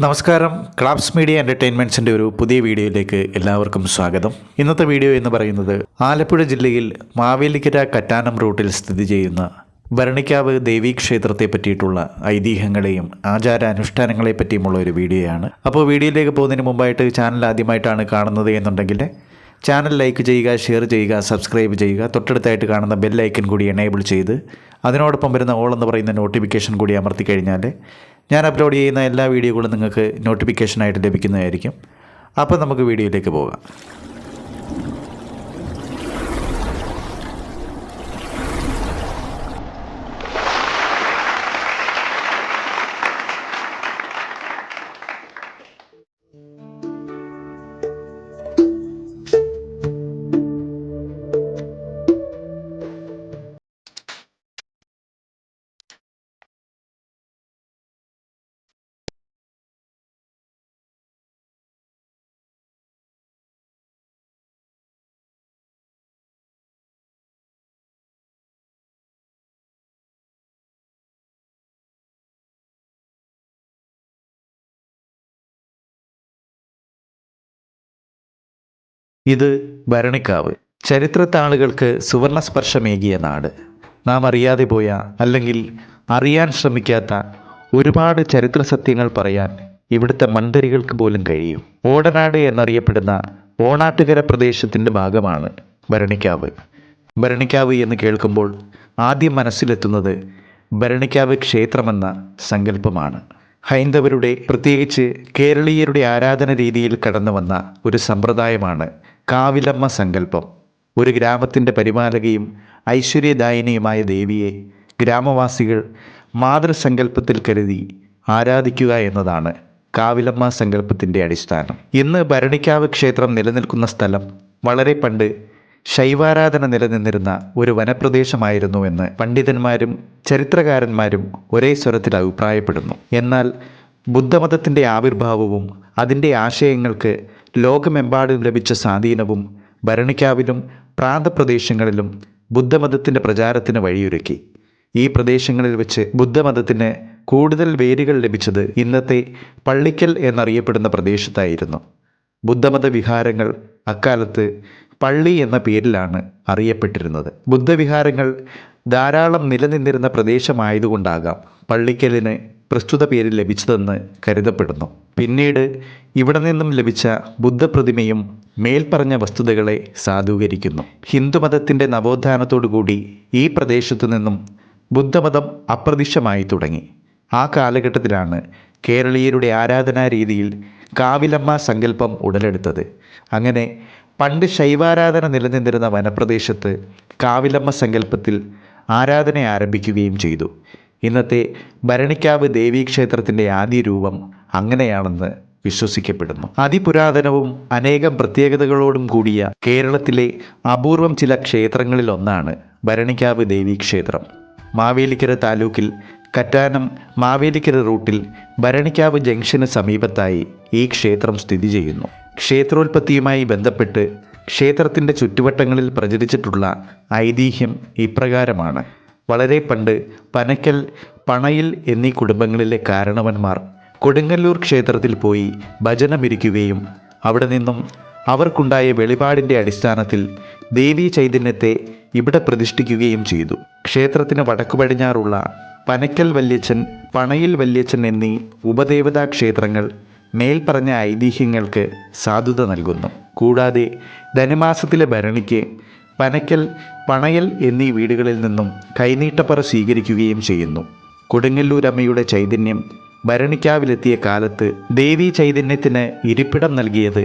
നമസ്കാരം. ക്ലാബ്സ് മീഡിയ എൻ്റർടൈൻമെൻറ്റ്സിൻ്റെ ഒരു പുതിയ വീഡിയോയിലേക്ക് എല്ലാവർക്കും സ്വാഗതം. ഇന്നത്തെ വീഡിയോ എന്ന് പറയുന്നത് ആലപ്പുഴ ജില്ലയിൽ മാവേലിക്കര കറ്റാനം റൂട്ടിൽ സ്ഥിതി ചെയ്യുന്ന ഭരണിക്കാവ് ദേവീക്ഷേത്രത്തെ പറ്റിയിട്ടുള്ള ഐതിഹ്യങ്ങളെയും ആചാരാനുഷ്ഠാനങ്ങളെ പറ്റിയുമുള്ള ഒരു വീഡിയോയാണ്. അപ്പോൾ വീഡിയോയിലേക്ക് പോകുന്നതിന് മുമ്പായിട്ട് ചാനൽ ആദ്യമായിട്ടാണ് കാണുന്നത് എന്നുണ്ടെങ്കിൽ ചാനൽ ലൈക്ക് ചെയ്യുക, ഷെയർ ചെയ്യുക, സബ്സ്ക്രൈബ് ചെയ്യുക. തൊട്ടടുത്തായിട്ട് കാണുന്ന ബെൽ ഐക്കൺ കൂടി എനേബിൾ ചെയ്ത് അതിനോടൊപ്പം വരുന്ന ഓൾ എന്ന് പറയുന്ന നോട്ടിഫിക്കേഷൻ കൂടി അമർത്തി കഴിഞ്ഞാൽ ഞാൻ അപ്ലോഡ് ചെയ്യുന്ന എല്ലാ വീഡിയോകളും നിങ്ങൾക്ക് നോട്ടിഫിക്കേഷനായിട്ട് ലഭിക്കുന്നതായിരിക്കും. അപ്പോൾ നമുക്ക് വീഡിയോയിലേക്ക് പോകാം. ഇത് ഭരണിക്കാവ്. ചരിത്രത്താളുകൾക്ക് സുവർണസ്പർശമേകിയ നാട്. നാം അറിയാതെ പോയ, അല്ലെങ്കിൽ അറിയാൻ ശ്രമിക്കാത്ത ഒരുപാട് ചരിത്ര സത്യങ്ങൾ പറയാൻ ഇവിടുത്തെ മണ്ടരികൾക്ക് പോലും കഴിയും. ഓടനാട് എന്നറിയപ്പെടുന്ന ഓണാട്ടുകര പ്രദേശത്തിൻ്റെ ഭാഗമാണ് ഭരണിക്കാവ്. ഭരണിക്കാവ് എന്ന് കേൾക്കുമ്പോൾ ആദ്യം മനസ്സിലെത്തുന്നത് ഭരണിക്കാവ് ക്ഷേത്രമെന്ന സങ്കല്പമാണ്. ഹൈന്ദവരുടെ, പ്രത്യേകിച്ച് കേരളീയരുടെ ആരാധന രീതിയിൽ കടന്നു വന്ന ഒരു സമ്പ്രദായമാണ് കാവിലമ്മ സങ്കല്പം. ഒരു ഗ്രാമത്തിൻ്റെ പരിപാലകയും ഐശ്വര്യദായിനിയുമായ ദേവിയെ ഗ്രാമവാസികൾ മാതൃസങ്കല്പത്തിൽ കരുതി ആരാധിക്കുക എന്നതാണ് കാവിലമ്മ സങ്കല്പത്തിൻ്റെ അടിസ്ഥാനം. ഇന്ന് ഭരണിക്കാവ് ക്ഷേത്രം നിലനിൽക്കുന്ന സ്ഥലം വളരെ പണ്ട് ശൈവാരാധന നിലനിന്നിരുന്ന ഒരു വനപ്രദേശമായിരുന്നു എന്ന് പണ്ഡിതന്മാരും ചരിത്രകാരന്മാരും ഒരേ സ്വരത്തിൽ അഭിപ്രായപ്പെടുന്നു. എന്നാൽ ബുദ്ധമതത്തിൻ്റെ ആവിർഭാവവും അതിൻ്റെ ആശയങ്ങൾക്ക് ലോകമെമ്പാടും ലഭിച്ച സ്വാധീനവും ഭരണിക്കാവിലും പ്രാന്തപ്രദേശങ്ങളിലും ബുദ്ധമതത്തിൻ്റെ പ്രചാരത്തിന് വഴിയൊരുക്കി. ഈ പ്രദേശങ്ങളിൽ വെച്ച് ബുദ്ധമതത്തിന് കൂടുതൽ വേരുകൾ ലഭിച്ചത് ഇന്നത്തെ പള്ളിക്കൽ എന്നറിയപ്പെടുന്ന പ്രദേശത്തായിരുന്നു. ബുദ്ധമത വിഹാരങ്ങൾ അക്കാലത്ത് പള്ളി എന്ന പേരിലാണ് അറിയപ്പെട്ടിരുന്നത്. ബുദ്ധവിഹാരങ്ങൾ ധാരാളം നിലനിന്നിരുന്ന പ്രദേശമായതുകൊണ്ടാകാം പള്ളിക്കലിന് പ്രസ്തുത പേര് ലഭിച്ചതെന്ന് കരുതപ്പെടുന്നു. പിന്നീട് ഇവിടെ നിന്നും ലഭിച്ച ബുദ്ധപ്രതിമയും മേൽപ്പറഞ്ഞ വസ്തുതകളെ സാധൂകരിക്കുന്നു. ഹിന്ദുമതത്തിൻ്റെ നവോത്ഥാനത്തോടുകൂടി ഈ പ്രദേശത്തു നിന്നും ബുദ്ധമതം അപ്രത്യക്ഷമായി തുടങ്ങി. ആ കാലഘട്ടത്തിലാണ് കേരളീയരുടെ ആരാധനാ രീതിയിൽ കാവിലമ്മ സങ്കല്പം ഉടലെടുത്തത്. അങ്ങനെ പണ്ട് ശൈവാരാധന നിലനിന്നിരുന്ന വനപ്രദേശത്ത് കാവിലമ്മ സങ്കല്പത്തിൽ ആരാധന ആരംഭിക്കുകയും ചെയ്തു. ഇന്നത്തെ ഭരണിക്കാവ് ദേവീക്ഷേത്രത്തിൻ്റെ ആദ്യ രൂപം അങ്ങനെയാണെന്ന് വിശ്വസിക്കപ്പെടുന്നു. അതിപുരാതനവും അനേകം പ്രത്യേകതകളോടും കൂടിയ കേരളത്തിലെ അപൂർവം ചില ക്ഷേത്രങ്ങളിലൊന്നാണ് ഭരണിക്കാവ് ദേവീക്ഷേത്രം. മാവേലിക്കര താലൂക്കിൽ കറ്റാനം മാവേലിക്കര റൂട്ടിൽ ഭരണിക്കാവ് ജംഗ്ഷന് സമീപത്തായി ഈ ക്ഷേത്രം സ്ഥിതി ചെയ്യുന്നു. ക്ഷേത്രോൽപത്തിയുമായി ബന്ധപ്പെട്ട് ക്ഷേത്രത്തിൻ്റെ ചുറ്റുവട്ടങ്ങളിൽ പ്രചരിച്ചിട്ടുള്ള ഐതിഹ്യം ഇപ്രകാരമാണ്. വളരെ പണ്ട് പനക്കൽ, പണയിൽ എന്നീ കുടുംബങ്ങളിലെ കാരണവന്മാർ കൊടുങ്ങല്ലൂർ ക്ഷേത്രത്തിൽ പോയി ഭജനമിരിക്കുകയും അവിടെ നിന്നും അവർക്കുണ്ടായ വെളിപാടിൻ്റെ അടിസ്ഥാനത്തിൽ ദേവീ ചൈതന്യത്തെ ഇവിടെ പ്രതിഷ്ഠിക്കുകയും ചെയ്തു. ക്ഷേത്രത്തിന് വടക്കു പടിഞ്ഞാറുള്ള പനക്കൽ വല്യച്ഛൻ, പണയിൽ വല്യച്ഛൻ എന്നീ ഉപദേവതാ ക്ഷേത്രങ്ങൾ മേൽപ്പറഞ്ഞ ഐതിഹ്യങ്ങൾക്ക് സാധുത നൽകുന്നു. കൂടാതെ ധനുമാസത്തിലെ ഭരണിക്ക് പനക്കൽ, പണയൽ എന്നീ വീടുകളിൽ നിന്നും കൈനീട്ടപ്പറ സ്വീകരിക്കുകയും ചെയ്യുന്നു. കൊടുങ്ങല്ലൂരമ്മയുടെ ചൈതന്യം ഭരണിക്കാവിലെത്തിയ കാലത്ത് ദേവീ ചൈതന്യത്തിന് ഇരിപ്പിടം നൽകിയത്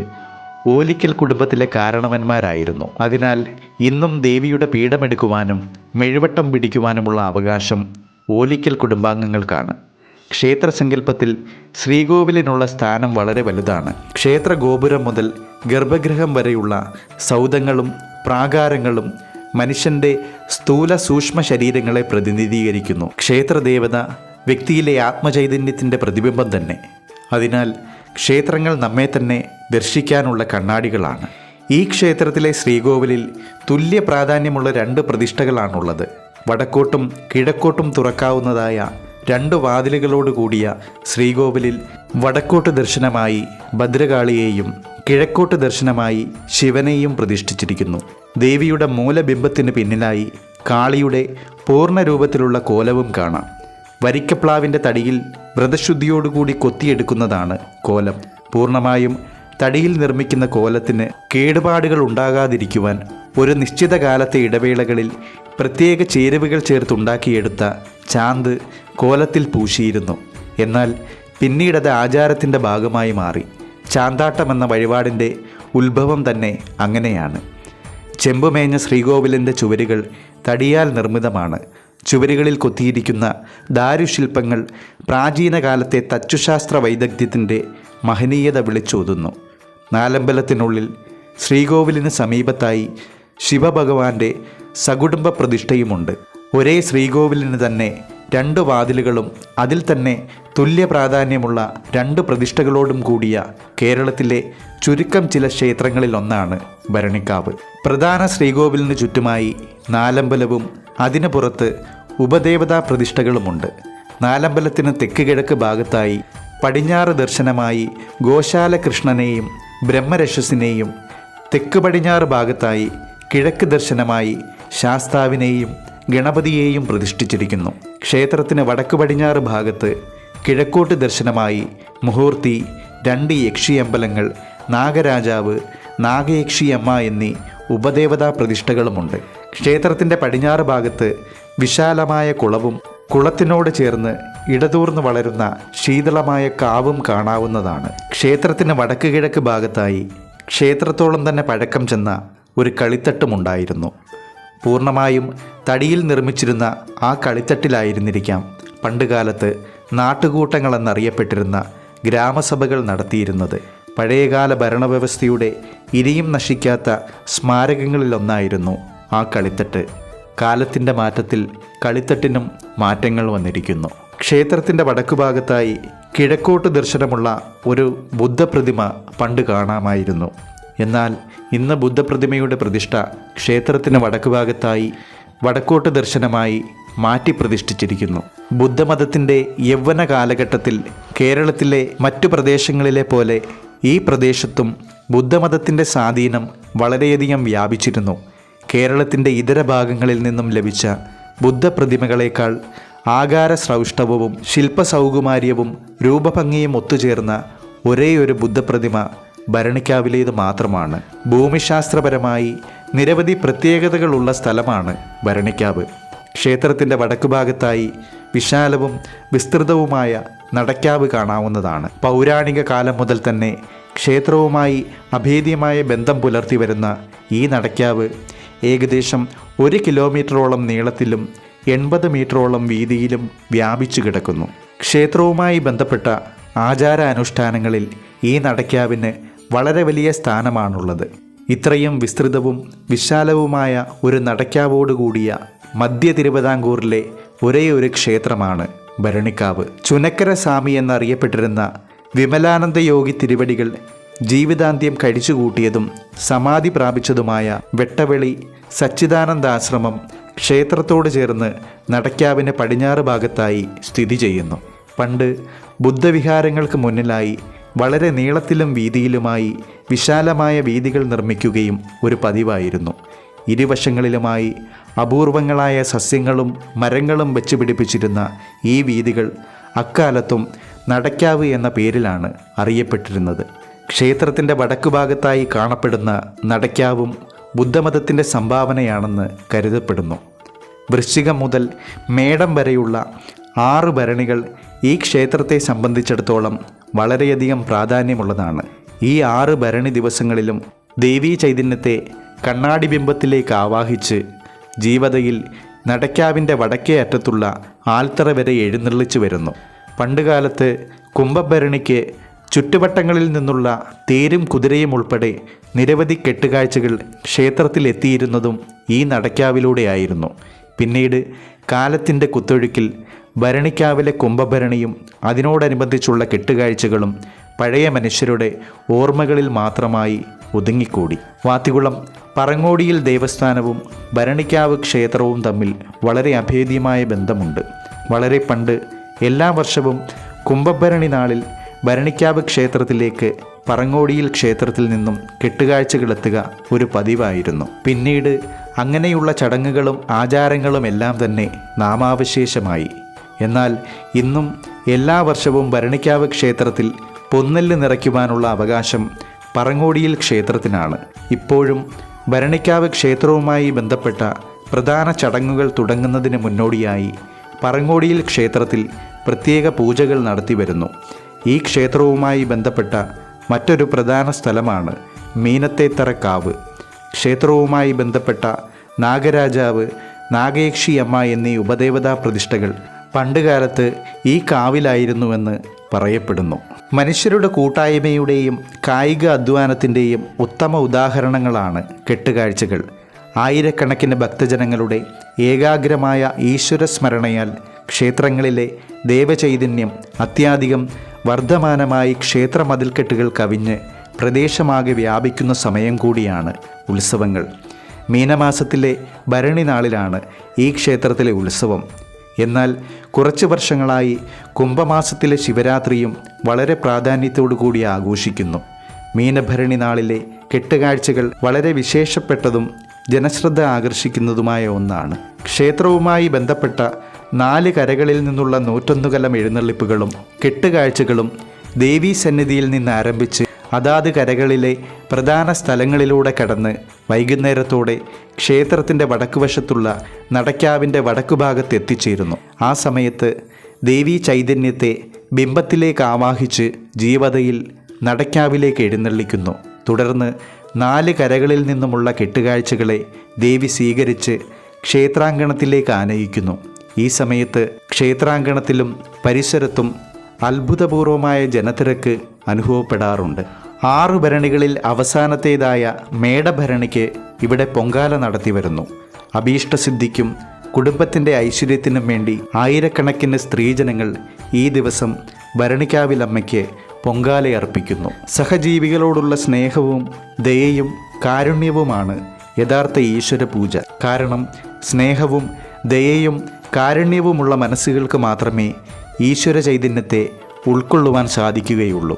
ഓലിക്കൽ കുടുംബത്തിലെ കാരണവന്മാരായിരുന്നു. അതിനാൽ ഇന്നും ദേവിയുടെ പീഠമെടുക്കുവാനും മെഴുവട്ടം പിടിക്കുവാനുമുള്ള അവകാശം ഓലിക്കൽ കുടുംബാംഗങ്ങൾക്കാണ്. ക്ഷേത്രസങ്കല്പത്തിൽ ശ്രീകോവിലിനുള്ള സ്ഥാനം വളരെ വലുതാണ്. ക്ഷേത്ര ഗോപുരം മുതൽ ഗർഭഗൃഹം വരെയുള്ള സൗധങ്ങളും പ്രാകാരങ്ങളും മനുഷ്യൻ്റെ സ്ഥൂല സൂക്ഷ്മ ശരീരങ്ങളെ പ്രതിനിധീകരിക്കുന്നു. ക്ഷേത്രദേവത വ്യക്തിയിലെ ആത്മചൈതന്യത്തിൻ്റെ പ്രതിബിംബം തന്നെ. അതിനാൽ ക്ഷേത്രങ്ങൾ നമ്മെ തന്നെ ദർശിക്കാനുള്ള കണ്ണാടികളാണ്. ഈ ക്ഷേത്രത്തിലെ ശ്രീകോവിലിൽ തുല്യ പ്രാധാന്യമുള്ള 2 പ്രതിഷ്ഠകളാണുള്ളത്. വടക്കോട്ടും കിഴക്കോട്ടും തുറക്കാവുന്നതായ 2 വാതിലുകളോട് കൂടിയ ശ്രീകോവിലിൽ വടക്കോട്ട് ദർശനമായി ഭദ്രകാളിയെയും കിഴക്കോട്ട് ദർശനമായി ശിവനെയും പ്രതിഷ്ഠിച്ചിരിക്കുന്നു. ദേവിയുടെ മൂലബിംബത്തിന് പിന്നിലായി കാളിയുടെ പൂർണ്ണ രൂപത്തിലുള്ള കോലവും കാണാം. വരിക്കപ്ലാവിൻ്റെ തടിയിൽ വ്രതശുദ്ധിയോടുകൂടി കൊത്തിയെടുക്കുന്നതാണ് കോലം. പൂർണ്ണമായും തടിയിൽ നിർമ്മിക്കുന്ന കോലത്തിന് കേടുപാടുകൾ ഉണ്ടാകാതിരിക്കുവാൻ ഒരു നിശ്ചിത കാലത്തെ ഇടവേളകളിൽ പ്രത്യേക ചേരുവകൾ ചേർത്തുണ്ടാക്കിയെടുത്ത ചാന്ത് കോലത്തിൽ പൂശിയിരുന്നു. എന്നാൽ പിന്നീടത് ആചാരത്തിൻ്റെ ഭാഗമായി മാറി. ചാന്താട്ടം എന്ന വഴിപാടിൻ്റെ ഉത്ഭവം തന്നെ അങ്ങനെയാണ്. ചെമ്പുമേഞ്ഞ ശ്രീകോവിലിൻ്റെ ചുവരുകൾ തടിയാൽ നിർമ്മിതമാണ്. ചുവരുകളിൽ കൊത്തിയിരിക്കുന്ന ദാരുശില്പങ്ങൾ പ്രാചീന കാലത്തെ തച്ചുശാസ്ത്ര വൈദഗ്ധ്യത്തിൻ്റെ മഹനീയത വിളിച്ചോതുന്നു. നാലമ്പലത്തിനുള്ളിൽ ശ്രീകോവിലിന് സമീപത്തായി ശിവഭഗവാന്റെ സകുടുംബ പ്രതിഷ്ഠയുമുണ്ട്. ഒരേ ശ്രീകോവിലിന് തന്നെ 2 വാതിലുകളും അതിൽ തന്നെ തുല്യ പ്രാധാന്യമുള്ള 2 പ്രതിഷ്ഠകളോടും കൂടിയ കേരളത്തിലെ ചുരുക്കം ചില ക്ഷേത്രങ്ങളിലൊന്നാണ് ഭരണിക്കാവ്. പ്രധാന ശ്രീകോവിലിന് ചുറ്റുമായി നാലമ്പലവും അതിനു പുറത്ത് ഉപദേവതാ പ്രതിഷ്ഠകളുമുണ്ട്. നാലമ്പലത്തിന് തെക്ക് കിഴക്ക് ഭാഗത്തായി പടിഞ്ഞാറ് ദർശനമായി ഗോശാല കൃഷ്ണനെയും ബ്രഹ്മരക്ഷസിനെയും, തെക്ക് പടിഞ്ഞാറ് ഭാഗത്തായി കിഴക്ക് ദർശനമായി ശാസ്താവിനെയും ഗണപതിയെയും പ്രതിഷ്ഠിച്ചിരിക്കുന്നു. ക്ഷേത്രത്തിന് വടക്ക് പടിഞ്ഞാറ് ഭാഗത്ത് കിഴക്കോട്ട് ദർശനമായി മുഹൂർത്തി, 2 യക്ഷിയമ്പലങ്ങൾ, നാഗരാജാവ്, നാഗയക്ഷിയമ്മ എന്നീ ഉപദേവതാ പ്രതിഷ്ഠകളുമുണ്ട്. ക്ഷേത്രത്തിൻ്റെ പടിഞ്ഞാറ് ഭാഗത്ത് വിശാലമായ കുളവും കുളത്തിനോട് ചേർന്ന് ഇടതൂർന്ന് വളരുന്ന ശീതളമായ കാവും കാണാവുന്നതാണ്. ക്ഷേത്രത്തിന് വടക്ക് കിഴക്ക് ഭാഗത്തായി ക്ഷേത്രത്തോളം തന്നെ പഴക്കം ചെന്ന ഒരു കളിത്തട്ടുമുണ്ടായിരുന്നു. പൂർണ്ണമായും തടിയിൽ നിർമ്മിച്ചിരുന്ന ആ കളിത്തട്ടിലായിരുന്നിരിക്കാം പണ്ടുകാലത്ത് നാട്ടുകൂട്ടങ്ങളെന്നറിയപ്പെട്ടിരുന്ന ഗ്രാമസഭകൾ നടത്തിയിരുന്നത്. പഴയകാല ഭരണവ്യവസ്ഥയുടെ ഇനിയും നശിക്കാത്ത സ്മാരകങ്ങളിലൊന്നായിരുന്നു ആ കളിത്തട്ട്. കാലത്തിൻ്റെ മാറ്റത്തിൽ കളിത്തട്ടിനും മാറ്റങ്ങൾ വന്നിരിക്കുന്നു. ക്ഷേത്രത്തിൻ്റെ വടക്കുഭാഗത്തായി കിഴക്കോട്ട് ദർശനമുള്ള ഒരു ബുദ്ധപ്രതിമ പണ്ട് കാണാമായിരുന്നു. എന്നാൽ ഇന്ന് ബുദ്ധപ്രതിമയുടെ പ്രതിഷ്ഠ ക്ഷേത്രത്തിന് വടക്കുഭാഗത്തായി വടക്കോട്ട് ദർശനമായി മാറ്റി പ്രതിഷ്ഠിച്ചിരിക്കുന്നു. ബുദ്ധമതത്തിൻ്റെ യൗവന കാലഘട്ടത്തിൽ കേരളത്തിലെ മറ്റു പ്രദേശങ്ങളിലെ പോലെ ഈ പ്രദേശത്തും ബുദ്ധമതത്തിൻ്റെ സ്വാധീനം വളരെയധികം വ്യാപിച്ചിരുന്നു. കേരളത്തിൻ്റെ ഇതര ഭാഗങ്ങളിൽ നിന്നും ലഭിച്ച ബുദ്ധപ്രതിമകളേക്കാൾ ആകാരശ്രൗഷ്ഠവവും ശില്പസൗകുമാര്യവും രൂപഭംഗിയും ഒത്തുചേർന്ന ഒരേയൊരു ബുദ്ധപ്രതിമ ഭരണിക്കാവിലേത് മാത്രമാണ്. ഭൂമിശാസ്ത്രപരമായി നിരവധി പ്രത്യേകതകളുള്ള സ്ഥലമാണ് ഭരണിക്കാവ്. ക്ഷേത്രത്തിൻ്റെ വടക്കുഭാഗത്തായി വിശാലവും വിസ്തൃതവുമായ നടക്കാവ് കാണാവുന്നതാണ്. പൗരാണിക കാലം മുതൽ തന്നെ ക്ഷേത്രവുമായി അഭേദ്യമായ ബന്ധം പുലർത്തി വരുന്ന ഈ നടക്കാവ് ഏകദേശം 1 കിലോമീറ്ററോളം നീളത്തിലും 80 മീറ്ററോളം വീതിയിലും വ്യാപിച്ചു കിടക്കുന്നു. ക്ഷേത്രവുമായി ബന്ധപ്പെട്ട ആചാരാനുഷ്ഠാനങ്ങളിൽ ഈ നടക്കാവിന് വളരെ വലിയ സ്ഥാനമാണുള്ളത്. ഇത്രയും വിസ്തൃതവും വിശാലവുമായ ഒരു നടക്കാവോടുകൂടിയ മധ്യ തിരുവിതാംകൂറിലെ ഒരേ ഒരു ക്ഷേത്രമാണ് ഭരണിക്കാവ്. ചുനക്കര സ്വാമി എന്നറിയപ്പെട്ടിരുന്ന വിമലാനന്ദ യോഗി തിരുവടികൾ ജീവിതാന്ത്യം കഴിച്ചുകൂട്ടിയതും സമാധി പ്രാപിച്ചതുമായ വെട്ടവെളി സച്ചിദാനന്ദാശ്രമം ക്ഷേത്രത്തോട് ചേർന്ന് നടക്കാവിന് പടിഞ്ഞാറ് ഭാഗത്തായി സ്ഥിതി ചെയ്യുന്നു. പണ്ട് ബുദ്ധവിഹാരങ്ങൾക്ക് മുന്നിലായി വളരെ നീളത്തിലും വീതിയിലുമായി വിശാലമായ വീഥികൾ നിർമ്മിക്കുകയും ഒരു പതിവായിരുന്നു. ഇരുവശങ്ങളിലുമായി അപൂർവങ്ങളായ സസ്യങ്ങളും മരങ്ങളും വെച്ച് പിടിപ്പിച്ചിരുന്ന ഈ വീഥികൾ അക്കാലത്തും നടക്കാവ് എന്ന പേരിലാണ് അറിയപ്പെട്ടിരുന്നത്. ക്ഷേത്രത്തിൻ്റെ വടക്കുഭാഗത്തായി കാണപ്പെടുന്ന നടക്കാവും ബുദ്ധമതത്തിൻ്റെ സംഭാവനയാണെന്ന് കരുതപ്പെടുന്നു. വൃശ്ചികം മുതൽ മേടം വരെയുള്ള 6 ഭരണികൾ ഈ ക്ഷേത്രത്തെ സംബന്ധിച്ചിടത്തോളം വളരെയധികം പ്രാധാന്യമുള്ളതാണ്. ഈ 6 ഭരണി ദിവസങ്ങളിലും ദേവീ ചൈതന്യത്തെ കണ്ണാടി ബിംബത്തിലേക്ക് ആവാഹിച്ച് ജീവതയിൽ നടക്കാവിൻ്റെ വടക്കേ അറ്റത്തുള്ള ആൽത്തറ വരെ എഴുന്നള്ളിച്ചു വരുന്നു. പണ്ടുകാലത്ത് കുംഭഭരണിക്ക് ചുറ്റുവട്ടങ്ങളിൽ നിന്നുള്ള തേരും കുതിരയും ഉൾപ്പെടെ നിരവധി കെട്ടുകാഴ്ചകൾ ക്ഷേത്രത്തിൽ എത്തിയിരുന്നതും ഈ നടക്കാവിലൂടെയായിരുന്നു. പിന്നീട് കാലത്തിൻ്റെ കുത്തൊഴുക്കിൽ ഭരണിക്കാവിലെ കുംഭഭരണിയും അതിനോടനുബന്ധിച്ചുള്ള കെട്ടുകാഴ്ചകളും പഴയ മനുഷ്യരുടെ ഓർമ്മകളിൽ മാത്രമായി ഒതുങ്ങിക്കൂടി. വാത്തികുളം പറങ്ങോടിയിൽ ദേവസ്ഥാനവും ഭരണിക്കാവ് ക്ഷേത്രവും തമ്മിൽ വളരെ അഭേദ്യമായ ബന്ധമുണ്ട്. വളരെ പണ്ട് എല്ലാ വർഷവും കുംഭഭരണി നാളിൽ ഭരണിക്കാവ് ക്ഷേത്രത്തിലേക്ക് പറങ്ങോടിയിൽ ക്ഷേത്രത്തിൽ നിന്നും കെട്ടുകാഴ്ചകളെത്തുക ഒരു പതിവായിരുന്നു. പിന്നീട് അങ്ങനെയുള്ള ചടങ്ങുകളും ആചാരങ്ങളും എല്ലാം തന്നെ നാമാവശേഷമായി. എന്നാൽ ഇന്നും എല്ലാ വർഷവും ഭരണിക്കാവ് ക്ഷേത്രത്തിൽ പൊന്നെല്ല് നിറയ്ക്കുവാനുള്ള അവകാശം പറങ്ങോടിയിൽ ക്ഷേത്രത്തിനാണ്. ഇപ്പോഴും ഭരണിക്കാവ് ക്ഷേത്രവുമായി ബന്ധപ്പെട്ട പ്രധാന ചടങ്ങുകൾ തുടങ്ങുന്നതിന് മുന്നോടിയായി പറങ്ങോടിയിൽ ക്ഷേത്രത്തിൽ പ്രത്യേക പൂജകൾ നടത്തിവരുന്നു. ഈ ക്ഷേത്രവുമായി ബന്ധപ്പെട്ട മറ്റൊരു പ്രധാന സ്ഥലമാണ് മീനത്തേത്തറക്കാവ്. ക്ഷേത്രവുമായി ബന്ധപ്പെട്ട നാഗരാജാവ്, നാഗയക്ഷിയമ്മ എന്നീ ഉപദേവതാ പ്രതിഷ്ഠകൾ പണ്ടുകാലത്ത് ഈ കാവിലായിരുന്നുവെന്ന് പറയപ്പെടുന്നു. മനുഷ്യരുടെ കൂട്ടായ്മയുടെയും കായിക അധ്വാനത്തിൻ്റെയും ഉത്തമ ഉദാഹരണങ്ങളാണ് കെട്ടുകാഴ്ചകൾ. ആയിരക്കണക്കിന് ഭക്തജനങ്ങളുടെ ഏകാഗ്രമായ ഈശ്വരസ്മരണയാൽ ക്ഷേത്രങ്ങളിലെ ദേവചൈതന്യം അത്യാധികം വർദ്ധമാനമായി ക്ഷേത്രമതിൽക്കെട്ടുകൾ കവിഞ്ഞ് പ്രദേശമാകെ വ്യാപിക്കുന്ന സമയം കൂടിയാണ് ഉത്സവങ്ങൾ. മീനമാസത്തിലെ ഭരണി നാളിലാണ് ഈ ക്ഷേത്രത്തിലെ ഉത്സവം. എന്നാൽ കുറച്ച് വർഷങ്ങളായി കുംഭമാസത്തിലെ ശിവരാത്രിയും വളരെ പ്രാധാന്യത്തോടു കൂടി ആഘോഷിക്കുന്നു. മീനഭരണി നാളിലെ കെട്ടുകാഴ്ചകൾ വളരെ വിശേഷപ്പെട്ടതും ജനശ്രദ്ധ ആകർഷിക്കുന്നതുമായ ഒന്നാണ്. ക്ഷേത്രവുമായി ബന്ധപ്പെട്ട 4 കരകളിൽ നിന്നുള്ള 101 കലം എഴുന്നള്ളിപ്പുകളും കെട്ടുകാഴ്ചകളും ദേവീ സന്നിധിയിൽ നിന്ന് ആരംഭിച്ച് അതാത് കരകളിലെ പ്രധാന സ്ഥലങ്ങളിലൂടെ കടന്ന് വൈകുന്നേരത്തോടെ ക്ഷേത്രത്തിൻ്റെ വടക്കുവശത്തുള്ള നടക്കാവിൻ്റെ വടക്കുഭാഗത്ത് എത്തിച്ചേരുന്നു. ആ സമയത്ത് ദേവീ ചൈതന്യത്തെ ബിംബത്തിലേക്ക് ആവാഹിച്ച് ജീവതയിൽ നടക്കാവിലേക്ക് എഴുന്നള്ളിക്കുന്നു. തുടർന്ന് 4 കരകളിൽ നിന്നുമുള്ള കെട്ടുകാഴ്ചകളെ ദേവി സ്വീകരിച്ച് ക്ഷേത്രാങ്കണത്തിലേക്ക് ആനയിക്കുന്നു. ഈ സമയത്ത് ക്ഷേത്രാങ്കണത്തിലും പരിസരത്തും അത്ഭുതപൂർവമായ ജനത്തിരക്ക് അനുഭവപ്പെടാറുണ്ട്. 6 ഭരണികളിൽ അവസാനത്തേതായ മേടഭരണിക്ക് ഇവിടെ പൊങ്കാല നടത്തി വരുന്നു. അഭീഷ്ടസിദ്ധിക്കും കുടുംബത്തിൻ്റെ ഐശ്വര്യത്തിനും വേണ്ടി ആയിരക്കണക്കിന് സ്ത്രീജനങ്ങൾ ഈ ദിവസം ഭരണിക്കാവിലമ്മയ്ക്ക് പൊങ്കാലയർപ്പിക്കുന്നു. സഹജീവികളോടുള്ള സ്നേഹവും ദയയും കാരുണ്യവുമാണ് യഥാർത്ഥ ഈശ്വര പൂജ. കാരണം സ്നേഹവും ദയയും കാരുണ്യവുമുള്ള മനസ്സുകൾക്ക് മാത്രമേ ഈശ്വര ചൈതന്യത്തെ ഉൾക്കൊള്ളുവാൻ സാധിക്കുകയുള്ളൂ.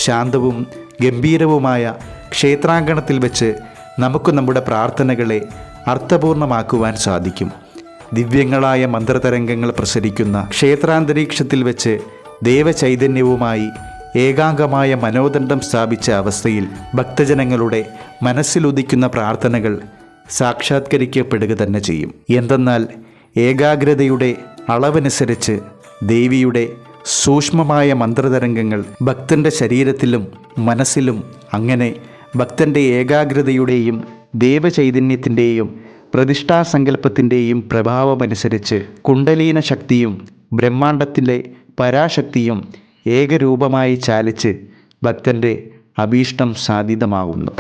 ശാന്തവും ഗംഭീരവുമായ ക്ഷേത്രാങ്കണത്തിൽ വെച്ച് നമുക്ക് നമ്മുടെ പ്രാർത്ഥനകളെ അർത്ഥപൂർണമാക്കുവാൻ സാധിക്കും. ദിവ്യങ്ങളായ മന്ത്രതരംഗങ്ങൾ പ്രസരിക്കുന്ന ക്ഷേത്രാന്തരീക്ഷത്തിൽ വെച്ച് ദേവചൈതന്യവുമായി ഏകാംഗമായ മനോദണ്ഡം സ്ഥാപിച്ച അവസ്ഥയിൽ ഭക്തജനങ്ങളുടെ മനസ്സിലുദിക്കുന്ന പ്രാർത്ഥനകൾ സാക്ഷാത്കരിക്കപ്പെടുക തന്നെ ചെയ്യും. എന്തെന്നാൽ ഏകാഗ്രതയുടെ അളവനുസരിച്ച് ദേവിയുടെ സൂക്ഷ്മമായ മന്ത്രതരംഗങ്ങൾ ഭക്തൻ്റെ ശരീരത്തിലും മനസ്സിലും, അങ്ങനെ ഭക്തൻ്റെ ഏകാഗ്രതയുടെയും ദേവചൈതന്യത്തിൻ്റെയും പ്രതിഷ്ഠാസങ്കല്പത്തിൻ്റെയും പ്രഭാവമനുസരിച്ച് കുണ്ടലീന ശക്തിയും ബ്രഹ്മാണ്ടത്തിലെ പരാശക്തിയും ഏകരൂപമായി ചാലിച്ച് ഭക്തൻ്റെ അഭീഷ്ടം സാധിതമാകുന്നു.